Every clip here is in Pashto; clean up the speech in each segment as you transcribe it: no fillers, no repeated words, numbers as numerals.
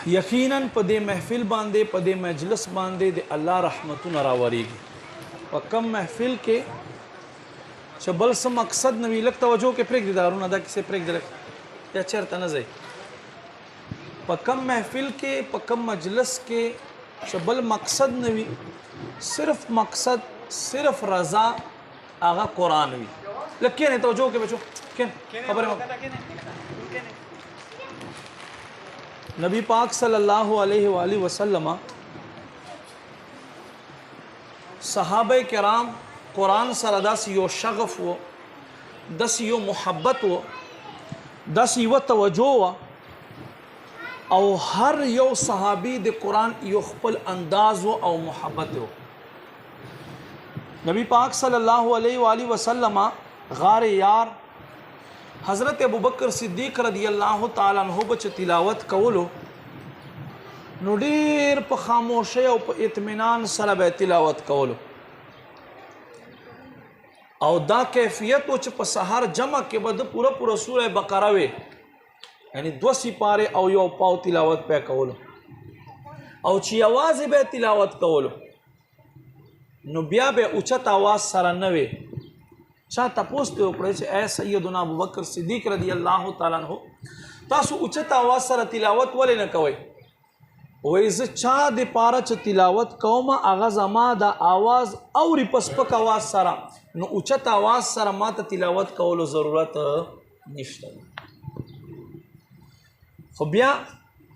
یقینا په دې محفل باندې په دې مجلس باندې د الله رحمتونه راوریږي. په کم محفل کې چې بل څه مقصد نه وي، لږ توجه کې پرېږدي دارونه دا کیسې پرېږدي یا چېرته نه ځئ. په کم محفل کې په کم مجلس کې چې بل مقصد نه وي، صرف مقصد صرف رضا هغه قرآن وي. لږ کښېنئ، توجه کې بچو کښېنئ، خبرې نبی پاک صلی اللہ علیہ وآلہ وسلم صحابہ کرام قرآن سره داسې یو شغف و، داسې یو محبت و، داسې یو توجه و، او هر یو صحابي د قرآن یو خپل انداز و او محبت و. نبی پاک صلی اللہ علیہ وآلہ وسلم غار یار حضرت ابوبکر صدیق رضی اللہ تعالی عنہ بچ تلاوت کولو نو ډیر په خاموشۍ او په اطمینان سره به تلاوت کولو، او دا کیفیت و چې په سحر جمع کې به د پوره پوره سوره بقره وي، یعنی 2 سپاره او یو پاو تلاوت پې کولو، او چې یوازې به تلاوت کولو نو بیا به اوچت آواز سره نه وي. چا تپوس ته وکړی چې اے سیدنا ابوبکر صدیق رضی الله تعالی عنہ تاسو اوچت آواز سره تلاوت ولې نه کوئ؟ وایي زه چا د پاره چې تلاوت کوم هغه زما د آواز اوري په سپک آواز سره، نو اوچت آواز سره ما ته تلاوت کولو ضرورت نشته. خو بیا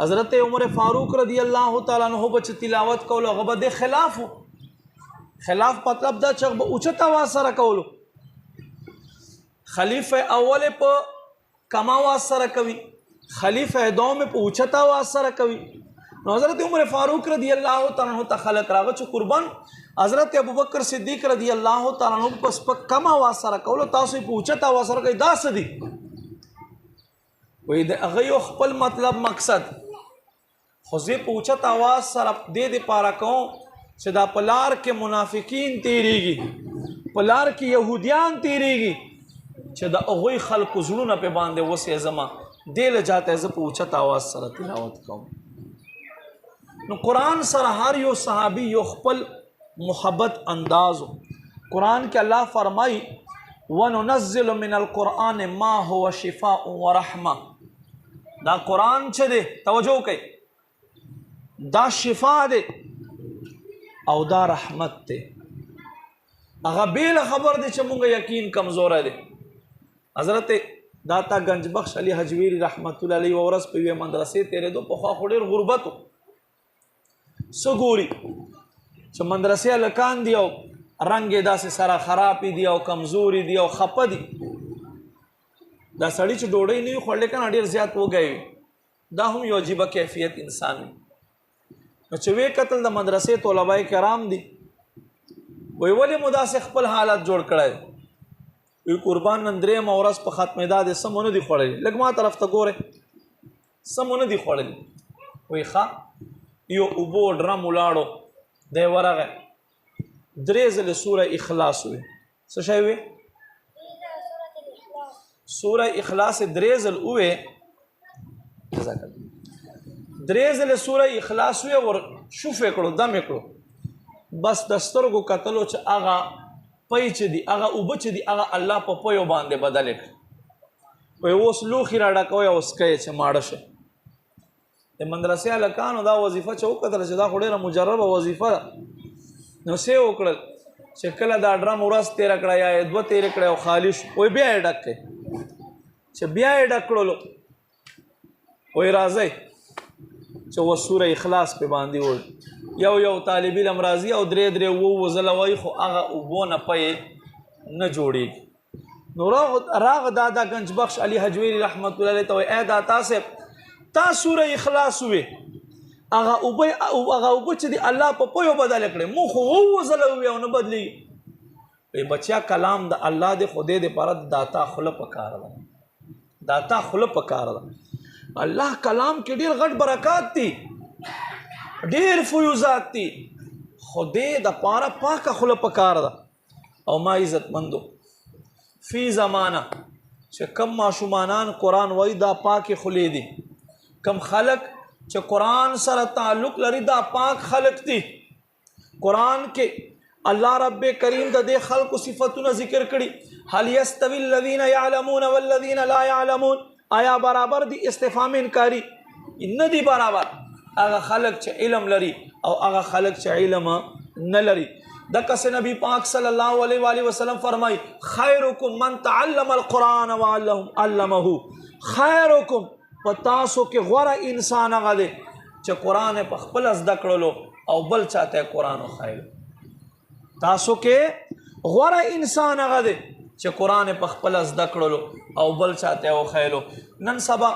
حضرت عمر فاروق رضی الله تعالی عنہ به چې تلاوت کولو هغه به د خلاف مطلب دا چې به اوچت آواز سره کولو. خلیفہ اول په کم آواز سره کوي، خلیفہ دوم په اوچت آواز سره کوي. نو حضرت عمر فاروق رضی الله تعالی عنہ ته خلق راغی چې قربان حضرت ابوبکر صدیق رضی الله تعالی عنہ په کم آواز سره کولو، تاسو په اوچت آواز سره کوي، دا څه دي؟ وایي د هغه یو خپل مطلب مقصد خو زه په اوچت آواز سره دې دپاره کوم چې دا په لار کې منافقین تیریږي، په لار کې یهودیان تیریږي، چې د هغوی خلکو زړونه پې باندې وسېزمه، دې له جاته زه په اوچت آواز سره تلاوت کوم. نو قرآن سره هر یو صحابي یو خپل محبت انداز و. قرآن کې الله فرمایي وَنُنَزِّلُ مِنَ الْقُرْآنِ مَا هُوَ شِفَاءٌ وَرَحْمَةٌ. دا قرآن چې دی توجه کوي، دا شفا دی او دا رحمت دی. هغه بیله خبر دی چې مونږ یقین کمزوره دی. حضرت داتا گنج بخش علی حجویری رحمت الله علیه ورځ په یوې مدرسې تېرېدو، پخوا خو ډېر غربت و، څه ګوري چې مدرسې هلکان دي او رنګ یې داسې سره خرابې دي او کمزوري دي او خفه دي. دا سړي چې ډوډۍ نه وي خوړلی که نه ډېر زیات وږی وي، دا هم یو عجیبه کیفیت انسان وي. نو چې ویې کتل د مدرسې طلبای کرام دي، وایي ولې مو داسې خپل حالت جوړ کړی دی؟ وی قربان نن درېیمه ورځ په ختمېدا دی، څه مو نه دي خوړلي، لږ ما طرف ته ګورئ، څه مو نه دي خوړلي. وایي ښه یو اوبو ډرم ولاړو، دی ورغی 3 ځلې سوره اخلاص وی. څه شی وی؟ سوره اخلاص 3 ځل ووی، 3 ځلې سوره اخلاص وی، ور شوف یې کړو، دم یې کړو، بس د سترګو کتلو چې هغه پی چې دي، هغه اوبه چې دي، هغه الله په پیو باندې بدل کړي. وایي اوس لوښي را ډکوئ او څکئ چې ماړه شي. د مدرسې هلکانو دا وظیفه چې وکتله چې دا خو ډېره مجربه وظیفه ده، نو څه یې وکړل چې کله دا ډرم ورځ تېره کړه یا 2 تېرې کړه او خالي شو، وایي بیا یې ډک کړئ. چې بیا یې ډک کړلو، وایي راځئ چې اوس سوره اخلاص پې باندې وایي. یو طالب علم راځي او 3 ځله وایي، خو هغه اوبو نه پی نه جوړېږي. نو راغ دادا گنج بخش علی حجویری رحمت الله علیه ته وایي اے داتا صاحب تا سوره اخلاص ووی، هغه اوبه چې دي الله په پیو بدل کړې، مو خو 2 ځله ووی او نه بدلېږي. وایي بچیا کلام د الله دی، خو دې دپاره د داتا خوله پکار ده، داتا خوله پکار ده. الله کلام کې ډېر غټ برکات دي، ډېر فیوزات دي، خو دې دپاره پاکه خوله پکار ده. او ما عزتمندو فی زمانه چې کم ماشومانان قرآن وایي دا پاکې خولې دي، کم خلق چې قرآن سره تعلق لري دا پاک خلق دي. قرآن کې الله رب کریم د دې خلقو صفتونه ذکر کړي. هل یستوی الذین یعلمون والذین لا یعلمون، آیا برابر دي؟ استفهام انکاری. نه دي برابر. هغه خلق چې علم لري او هغه خلق چې علم نه لري. دغه سے نبی پاک صلی الله علیه و آله وسلم فرمای خیرکم من تعلم القرآن وعلمه. خیرکم پتاسو کې غوره انسان هغه دی چې قرآن په خپل زده کړلو او بل چاته قرآن وخایلو. تاسو کې غوره انسان هغه دی چې قرآن په خپل زده کړلو او بل چاته وخایلو. نن سبا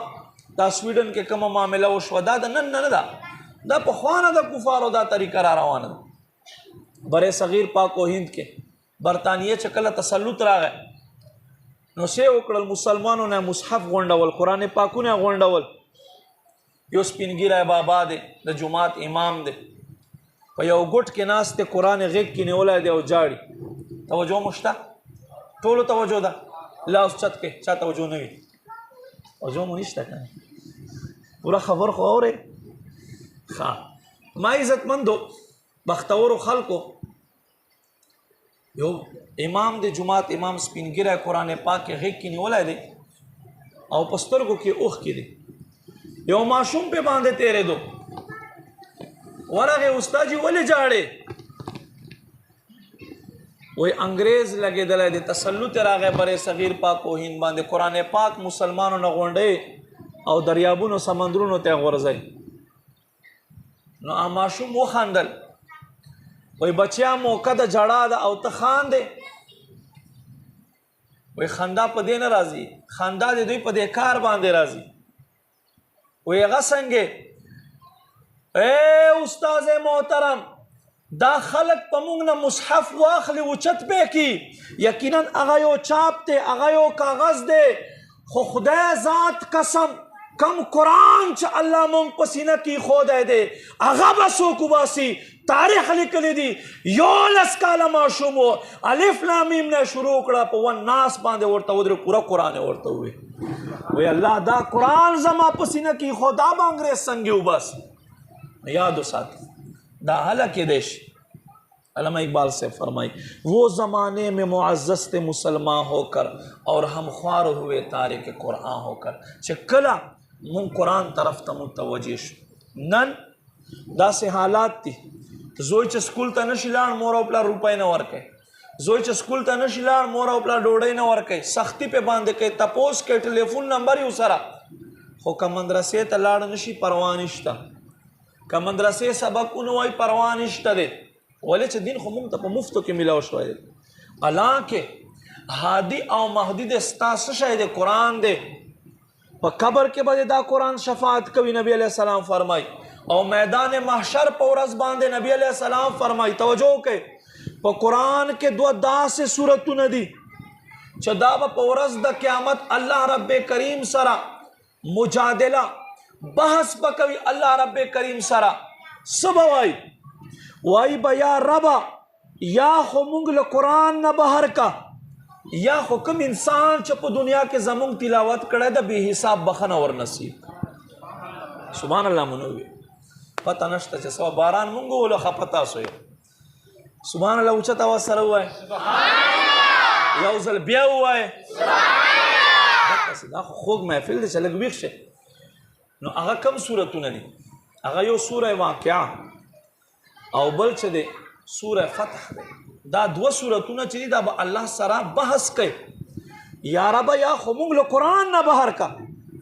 دا سویډن کې کومه معامله وشوه دا د نن نه ده، دا پخوانه د کفارو دا طریقه را روانه ده. بر صغیر پاک و هند کې برطانیه چې کله تسلط راغی نو څه وکړل؟ مسلمانو نه مصحف غونډول، قرآن پاکونه غونډول. یو سپینګیری بابا دی د جماعت امام دی، په یو ګوټ کې ناست دی، قرآن غیږ کې نیولی دی او جاړي. توجه مو شته؟ ټولو توجه ده؟ لاس چت کې چا توجه نه وي؟ توجه مو نشته که نه؟ پوره خبر خو اورئ. ما عزتمندو بختورو خلکو یو امام د جماعت امام سپینګیری قرآن پاک کې غیږ کې نیولی دی او په سترګو کې اوښ کې دی. یو ماشوم پې باندې تېرېدو، ورغې استاد جي ولې جاړې؟ وایي انګریز لګېدلی دی، تسلط یې راغی بر صغیر پاک و هند باندې. قرآن پاک مسلمانو نه غونډوي او دریابونو سمندرونو ته یې غورځوي. نو ماشوم وخندل، وای بچیا موقع د جړا ده او ته خاندې. وای خندا په دې نه راځي، خندا د دوی په دې کار باندې راځي. وای هغه څنګه؟ اے استاد محترم، دا خلق په موږ نه مصحف واخلي اوچت پې کی، یقینا هغه یو چاپ دی، هغه یو کاغذ دی، خو خدای ذات قسم کم قرآن چې الله مونږ په سینه کې ایښودی دی هغه به څوک وباسي. تاریخ لیکلی دی 11 کاله ماشوم و، الف لام میم نه شروع کړه، په ون ناس باندې ورته ودرې، پوره قرآن یې ورته ووایي. وایي الله دا قرآن زما په سینه کې ایښود، دا به انګریز څنګه وباسي؟ یاد وساتئ دا حله کیدی شي. علامہ اقبال سے فرمائی وہ زمانے میں معزز تھے مسلمان ہو کر اور ہم خوار ہوئے تارک قرآن ہو کر. چې کله مون قرآن طرف ته متوجه شو. نن داسې حالات دي، زوی چې سکول ته نشي لاړ مور او پلار روپۍ نه ورکوي، زوی چې سکول ته نشي لاړ مور او پلار ډوډۍ نه ورکوي، سختی پې باندې کوي، تپوس کوي، ټلیفون نمبر یې ورسره. خو که مدرسې ته لاړ نشي پروا نشته، که مدرسې سبقونه وایي پروا نشته دی، ولې چې دین خو موږ ته په مفتو کې میلاو شوی دی. حالانکه هادي او مهدي د ستا څه شی دی؟ قرآن دی. په قبر کې به دا قرآن شفاعت کوي، نبی علیہ السلام فرمای، او میدان محشر په ورځ باندې نبی علیہ السلام فرمای. توجه وکړئ، په قرآن کې دوه داسې صورتونه دي چې دا به په ورځ د قیامت الله رب کریم سره مجادله بحث به کوي. الله رب کریم سره څه به وایي؟ وایي به یا ربه یا خو موږ له قرآن نه بهر کا، یا خو کوم انسان چې په دنیا کې زمونږ تلاوت کړی د بې حساب بخښنه ورنصیب. سبحان الله منوي پته نشته چې سبا باران مونږ وولو خفه تاسو یې. سبحان الله اوچت اواز سره ووایه، یو ځل بیا ووایه. دا خو خوږ محفل دی چې لږ ویښ شي. نو هغه کم صورتونه دي؟ هغه یو سوره واقعه او بل چې دی سوره فتح دی. دا دوه صورتونه چې دي دا به الله سره بحث کوي. یا رب یا خو موږ له قرآن نه بهر کا،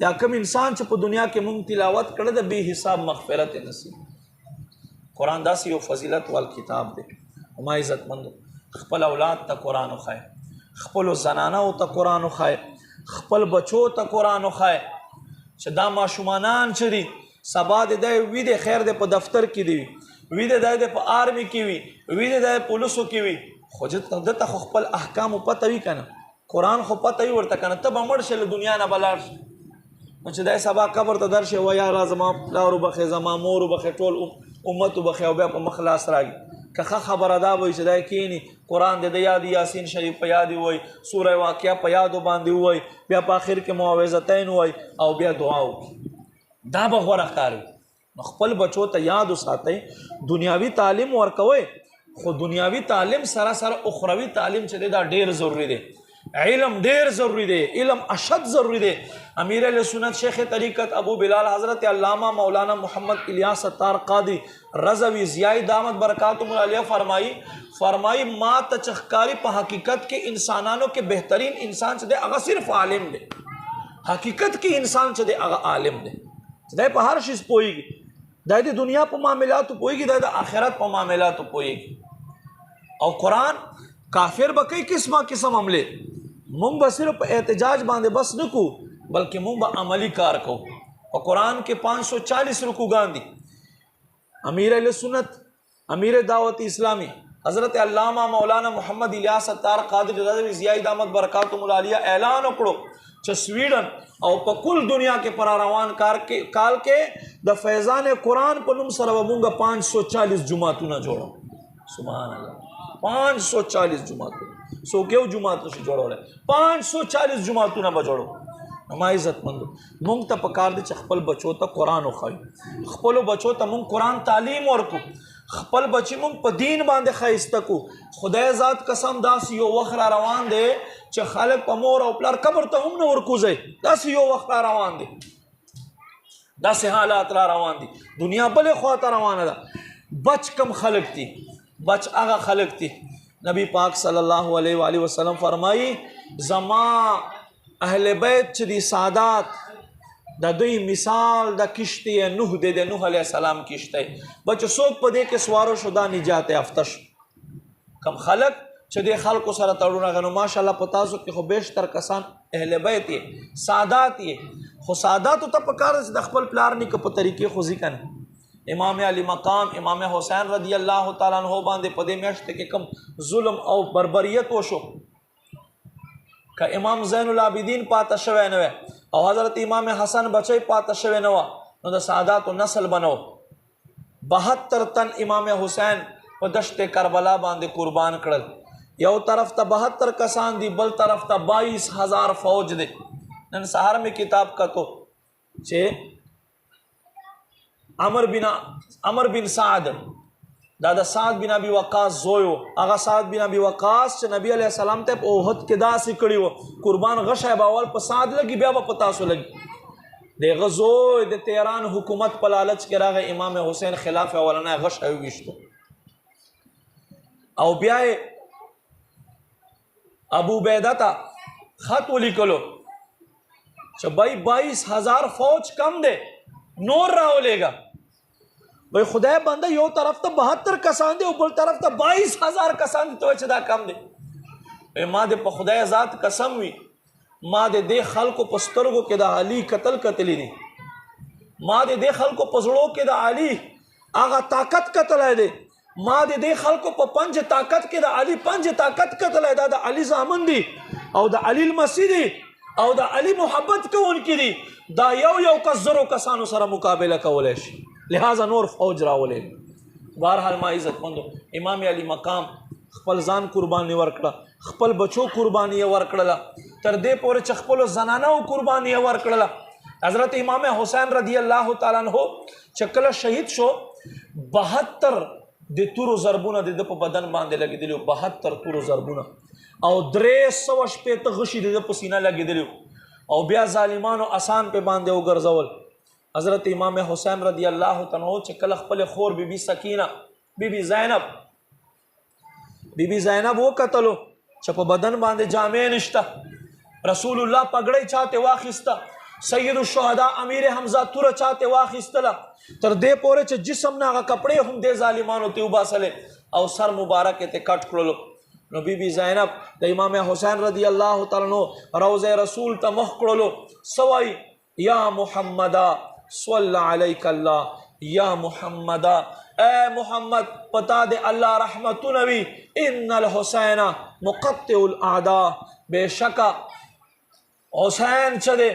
یا کوم انسان چې په دنیا کې موږ تلاوت کړی د بې حساب مغفرت نصیب. قرآن داسې یو فضیلت وال کتاب دی. ما عزتمندو خپل اولاد ته قرآن وښایه، خپلو زنانو ته قرآن وښایه، خپل بچو ته قرآن وښایه چې دا ماشومانان چې دي سبا د دی وي دی خیر دی په دفتر کې دی وي دی دی په آرمي کې وي وي دی پولیسو کې وي، خو دته خو خپل احکامو پته وي که نه، قرآن خو پته وي ورته که نه، ته به مړ شې له دنیا نه به لاړ شي. نو چې دی سبا قبر ته درشي و یاره زما پلار وبخې زما مور وبخې ټول امت وبخې او بیا په مخ لاس راږي. که ښه خبره دا وایي چې دی کښېني قرآن د یاد یاسین شریف په یاد ووایي، سوره واقعه په یادو باندې ووایي، بیا په آخر کې معوذتین ووایي او بیا دعا وکړي، دا به غوره ښکار وي. خپل بچو ته یاد وساتئ دنیاوي تعلیم ورکوئ خو دنیاوي تعلیم سره سره اخروی تعلیم چې دی دا ډیر ضروری دی علم ډیر ضروری دی علم اشد ضروری دی امیر اہل سنت شیخ طریقت ابو بلال حضرت علامہ مولانا محمد الیاس ستار قادری رضوی ضیاء دامت برکاتهم علیہ فرمائی ما ته چخکاری په حقیقت کې انسانانو کې بهترین انسان چې دی هغه صرف عالم دی حقیقت کې انسان چې دی هغه عالم دی چې دی په هر شي پوهیږي د دنیا په معاملاتو پوهیږي د آخرت په معاملاتو پوهیږي او قرآن کافر به کوي قسم عمله مونږ به صرف احتجاج باندې بس نه کو بلکې مونږ به عملی کار کو او قرآن کې 540 رکوګان دي امیر اہل سنت امیر دعوت اسلامی حضرت علامہ مولانا محمد الیاس ستار قادری رضوی ضیاء دامت برکاتهم العالیہ اعلان وکړو چې سویډن او په کل دنیا کې پر روان کال کې د فیضان قرآن په نوم سره مونږ 540 جماعتونه جوړو سبحان الله 540 جماعتونه سو کېو جماعت نشي جوړولای 540 جماعتونه به جوړو ما عزت مند مونږ ته پکار دي چې خپل بچو ته قرآن وښایو خپل بچو ته مونږ قرآن تعلیم ورکو خپل بچی مونږ په دین باندې ښایسته کو خدای ذات قسم داسې یو وخت را روان دی چې خلک په مور او پلار قبر ته هم نه ورکوځي داسې یو وخت را روان دی داسې حالات را روان دي دنیا بلې خوا ته روانه ده بچ کم خلق دي بچ هغه خلق دي نبی پاک صلی الله علیه و آله وسلم فرمایي زما اهل بیت چې دي سادات د دوی مثال د کشتی نوح دی د نوح علیه السلام کشتی بچ څوک په دې کې سوارو شو دا نجات یافته کم خلق چې د خلکو سره تړونه غنو ماشاءالله په تاسو کې خو بیشتر کسان اهل بیت یې سادات یې خو ساداتو ته پکار چې د خپل پلار نیکه په طریقې خو ځکه امام علی مقام امام حسین رضی الله تعالی عنہ باندې په دې میاشت کې کم ظلم او بربریت وشو که امام زین العابدین پاته شوی نه او حضرت امام حسن بچی پاته شوی نه نو د سادات نسل بنو 72 تن امام حسین په دشت کربلا باندې قربان کړل یو طرف ته 72 کسان دي بل طرف ته 22,000 فوج دي نن سهار میں کتاب کا تو چې عمر بن سعد دا د سعد بن ابي وقاص زویو هغه سعد بن ابي وقاص چې نبی علیہ السلام ته په اوحد کې داسې کړی و قربان غشه باول په سعد لګي بیا په تاسو لګي د غزو د تهران حکومت په لالچ کې راغی امام حسین خلاف اولنه غشه ویشتو او بیا ابو عبیده ته خط ولیکلو چې 22,000 فوج کم ده نور راولېګا وای خدای بنده یو طرف ته 72 کسان دي او بل طرف ته 22,000 کسان دي ته چې دا کم دي ما دې په خدای ذات قسم وي ما دې خلکو په سترګو کې د علي قتل کتلی دي ما دې خلکو په زړه کې د علي هغه طاقت کتلای دي ما دې خلکو په پنج طاقت کې د علي پنج طاقت کتلای دا د علي زامن دي او د علي المسیح دي او د علي محبت کوونکي دي دا یو کسرو کسانو سره مقابله کولای شي لہذا نور فوج راولې بہرحال ما عزت مندو امام علی مقام خپل ځان قرباني ورکړه خپل بچو قرباني ورکړه تر دې پورې چې خپل زنانو قرباني ورکړه حضرت امام حسین رضی الله تعالی عنہ چې کله شهید شو 72 د تورو ضربونه د په بدن باندې لګیدلو 72 تورو ضربونه او 300 غشي د پسینه لګیدلو او بیا ظالمانو آسان په باندې وګرځول حضرت امام حسین رضی الله تعالی عنہ چې کله خپل خور بی بی سکینہ بی بی زینب وہ قتلو چې په بدن باندې جامې نشته رسول الله پګړی چاته واخیسته سید الشهدا امیر حمزه تور چاته واخیستله تر دې پورې چې جسم نه هغه کپڑے هم د ظالمانو ته وباسله او سر مبارک ته کټ کړلو نو بی بی زینب د امام حسین رضی الله تعالی عنہ روضه رسول ته مخ کړلو سوای یا محمد صلی علیک اللہ یا محمد اے محمد پتا دے اللہ رحمت نبی ان الحسین مقطع الاعداء بے شکا حسین چدے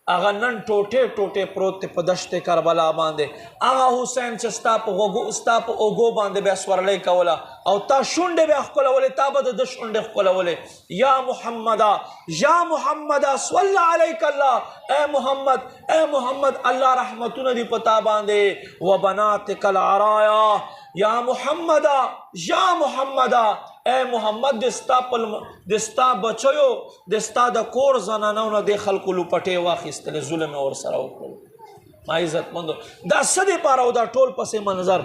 هغه نن ټوټې ټوټې پروت دی په دشت کربلا باندې. هغه حسین چې ستا په اوږو باندې بیا سورلۍ کوله او تا شونډې بیا ښکلولې، تا به د ده شونډې ښکلولې. یا محمده صلی علیک الله، اے محمد اللہ رحمتونه دی پتا باندې. و بناتک العرایا، یا محمد اے محمد دستا بچیو دستا د کور زنانو نه د خلکو لوپټې واخیستلې، ظلم یې ورسره وکړل. ما عزت مندو دا څه دپاره او دا ټول پس منظر.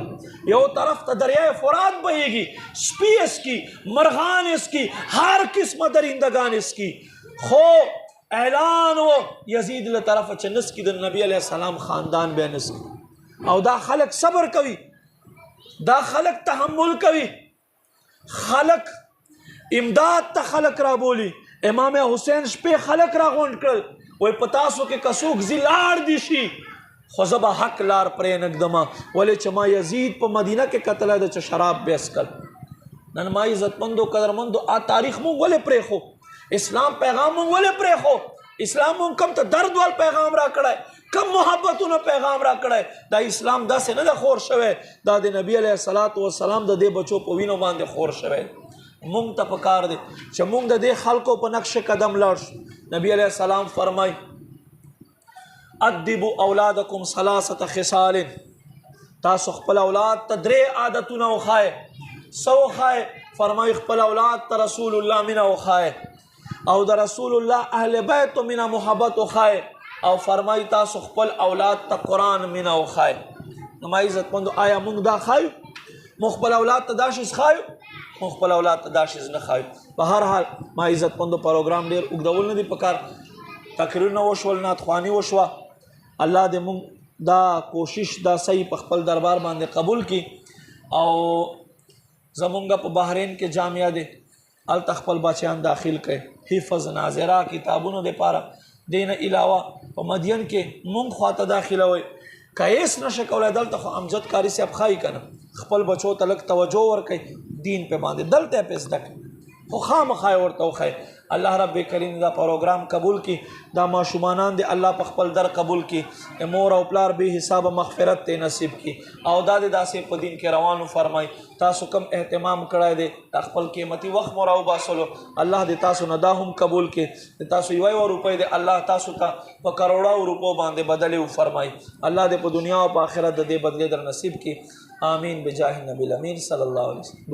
یو طرف ته دریای فرات بهیږي، سپي اسکي، مرغان اسکي، هر قسمه درندگان اسکي، خو اعلان و یزید له طرفه چې نسکي د نبی علیه السلام خاندان بیا نسکي. او دا خلق صبر کوي، دا خلق تحمل کوي، خلق امداد ته خلق را بولی. امام حسین شپې خلق را غونډ کړل، وای په تاسو کې که څوک ځي لاړ دي شي، خو زه به حق لار پرې نږدمه، ولې چې ما یزید په مدینه کې کتلی ده چې شراب به څکل. نن ما عزتمندو قدرمندو تاریخ مونږ ولې پرېښو؟ اسلام پیغام مونږ ولې پرېښو؟ اسلام مونږ کم ته درد وال پیغام را کړی، کم محبتونو پیغام را کړی. دا اسلام داسې نه ده خور شوی، دا د نبی علیه السلام د دې بچو په وینو باندې خور شوی. مونږ ته پکار دی چې مونږ د دې خلکو په نقش قدم لاړ شو. نبی علیه السلام فرمای ادبوا اولادکم ثلاثه خصال، تاسو خپل اولاد ته 3 عادتونه وښایئ. څه وښایئ؟ فرمای خپل اولاد ته رسول الله مینه وښایئ، او د رسول الله اهل بیت مینه محبت وښایئ، او فرمای تاسو خپل اولاد ته قرآن مینه وښایئ. نو ما عزتمندو آیا مونږ دا ښایو؟ مونږ خپل اولاد ته دا شیز ښایو؟ مونږ خپل اولاد ته دا شیز نه ښایو. په هر حال ما عزتمندو پروګرام ډېر اوږدول نه دي پکار، تقریرونه وشول، نعتخواني وشوه. الله دې مونږ دا کوشش دا صحیح په خپل دربار باندې قبول کړي. او زمونږ په بحرین کې جامعه دی، هلته خپل بچیان داخل کړي، حفظ ناظره کتابونو دپاره. دین علاوه په مدین کې مونږ خواته داخلوئ، که هیڅ نشه کولی دلته خو امجد قاري صاحب ښایي که نه، خپل بچو ته لږ توجه ورکوي، دین پې باندې دلته یې پې زده کړي، خو خامخا یې ورته وښایي. الله رب کریم دا پروګرام قبول کی، دا ماشومانان دی الله په خپل در قبول کی، مور او پلار به حساب مغفرت ته نصیب کی، او دا داسې په دین کې روانو فرمای. تاسو کم اهتمام کړای دی خپل قیمتي وخت مو راو باسلو، الله دې تاسو نه دا هم قبول کی. تاسو یو روپۍ دی الله تاسو ته په کروڑو روپو باندې بدلې فرمای. الله دې په دنیا او په آخرت دې بدلې در نصیب کی. آمین بجاه نبی الامین صلی الله علیه وسلم.